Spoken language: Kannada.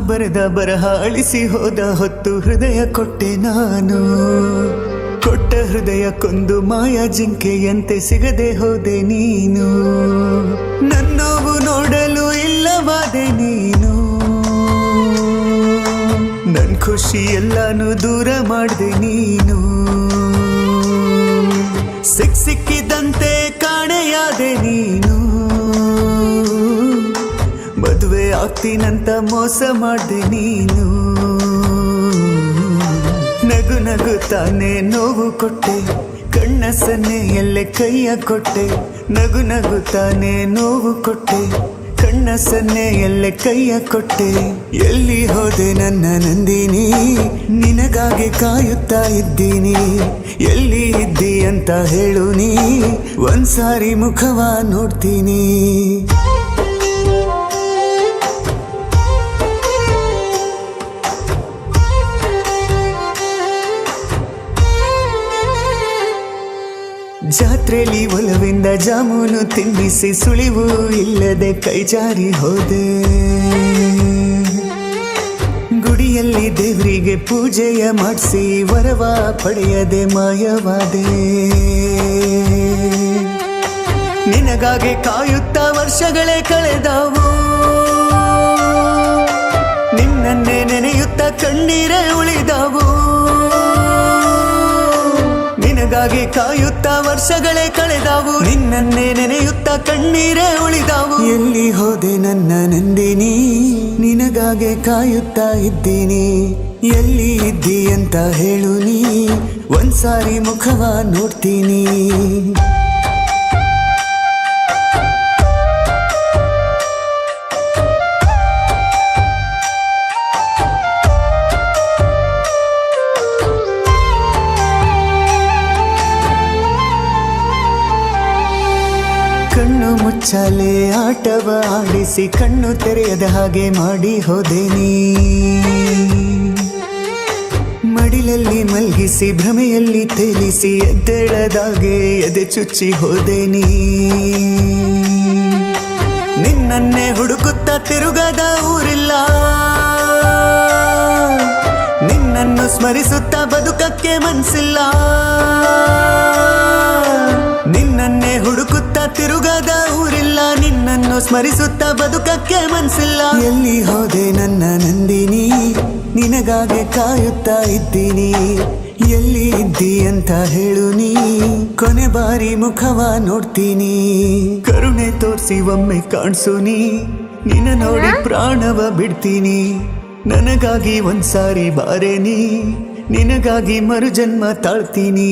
ಬರೆದ ಬರಹ ಅಳಿಸಿ ಹೋದ ಹೊತ್ತು ಹೃದಯ ಕೊಟ್ಟೆ ನಾನು. ಕೊಟ್ಟ ಹೃದಯಕ್ಕೊಂದು ಮಾಯಾ ಜಿಂಕೆಯಂತೆ ಸಿಗದೆ ಹೋದೆ ನೀನು. ನನ್ನೋವು ನೋಡಲು ಇಲ್ಲವಾದೆ ನೀನು. ನನ್ ಖುಷಿ ಎಲ್ಲಾನು ದೂರ ಮಾಡ್ದೆ ನೀನು. ಸಿಕ್ಕಿದಂತೆ ಕಾಣೆಯಾದೆ ನೀನು. ಮದುವೆ ಆಗ್ತೀನಂತ ಮೋಸ ಮಾಡ್ದೆ ನೀನು. ನಗು ನಗುತ್ತಾನೆ ನೋವು ಕೊಟ್ಟೆ, ಕಣ್ಣ ಸನ್ನೆಯಲ್ಲೇ ಕೈಯ ಕೊಟ್ಟೆ. ನಗು ನಗುತ್ತಾನೆ ನೋವು ಕೊಟ್ಟೆ, ಕಣ್ಣ ಸನ್ನೆಯಲ್ಲೇ ಕೈಯ ಕೊಟ್ಟೆ. ಎಲ್ಲಿ ಹೋದೆ ನನ್ನ ನಂದಿನಿ, ನಿನಗಾಗಿ ಕಾಯುತ್ತಾ ಇದ್ದೀನಿ. ಎಲ್ಲಿ ಇದ್ದಿ ಅಂತ ಹೇಳು ನೀ, ಒಂದ್ಸಾರಿ ಮುಖವ ನೋಡ್ತೀನಿ. ಜಾತ್ರೆಲಿ ಒಲವಿಂದ ಜಾಮೂನು ತಿನ್ನಿಸಿ ಸುಳಿವು ಇಲ್ಲದೆ ಕೈ ಜಾರಿ ಹೋದೆ. ಗುಡಿಯಲ್ಲಿ ದೇವರಿಗೆ ಪೂಜೆಯ ಮಾಡಿಸಿ ವರವ ಪಡೆಯದೆ ಮಾಯವಾದೆ. ನಿನಗಾಗಿ ಕಾಯುತ್ತಾ ವರ್ಷಗಳೇ ಕಳೆದವು. ನಿನ್ನನ್ನೇ ನೆನೆಯುತ್ತಾ ಕಣ್ಣೀರೇ ಉಳಿದವು. ನಿನಗಾಗಿ ಕಾಯುತ್ತಾ ವರ್ಷಗಳೇ ಕಳೆದವು. ನಿನ್ನನ್ನೇ ನೆನೆಯುತ್ತಾ ಕಣ್ಣೀರೇ ಉಳಿದವು. ಎಲ್ಲಿ ಹೋದೆ ನನ್ನ ನಂದಿನಿ, ನಿನಗಾಗಿ ಕಾಯುತ್ತಾ ಇದ್ದೀನಿ. ಎಲ್ಲಿ ಇದ್ದಿ ಅಂತ ಹೇಳು ನೀ, ಒಂದ್ಸಾರಿ ಮುಖವ ನೋಡ್ತೀನಿ. ಕಣ್ಣು ಮುಚ್ಚಾಲೆ ಆಟವ ಆಡಿಸಿ ಕಣ್ಣು ತೆರೆಯದ ಹಾಗೆ ಮಾಡಿ ಹೋದೆ ನೀ. ಮಡಿಲಲ್ಲಿ ಮಲ್ಗಿಸಿ ಭ್ರಮೆಯಲ್ಲಿ ತೇಲಿಸಿ ಎದ್ದೇಳದಾಗೆ ಎದೆ ಚುಚ್ಚಿ ಹೋದೆ ನೀ. ನಿನ್ನನ್ನೇ ಹುಡುಕುತ್ತಾ ತಿರುಗದ ಊರಿಲ್ಲ. ನಿನ್ನನ್ನು ಸ್ಮರಿಸುತ್ತಾ ಬದುಕಕ್ಕೆ ಮನ್ಸಿಲ್ಲ. ನಿನ್ನನ್ನೇ ಹುಡುಕುತ್ತಾ ತಿರುಗದ ಊರಿಲ್ಲ. ನಿನ್ನನ್ನು ಸ್ಮರಿಸುತ್ತಾ ಬದುಕಕ್ಕೆ ಮನ್ಸಿಲ್ಲ. ಎಲ್ಲಿ ಹೋದೆ ನನ್ನ ನಂದಿನಿ, ನಿನಗಾಗಿ ಕಾಯುತ್ತಾ ಇದ್ದೀನಿ. ಎಲ್ಲಿ ಇದ್ದಿ ಅಂತ ಹೇಳು ನೀ, ಕೊನೆ ಬಾರಿ ಮುಖವ ನೋಡ್ತೀನಿ. ಕರುಣೆ ತೋರಿಸಿ ಒಮ್ಮೆ ಕಾಣಿಸು ನೀ, ನಿನ್ನ ನೋಡಿ ಪ್ರಾಣವ ಬಿಡ್ತೀನಿ. ನನಗಾಗಿ ಒಂದ್ಸಾರಿ ಬಾರೆ ನೀ, ನಿನಗಾಗಿ ಮರುಜನ್ಮ ತಾಳ್ತೀನಿ.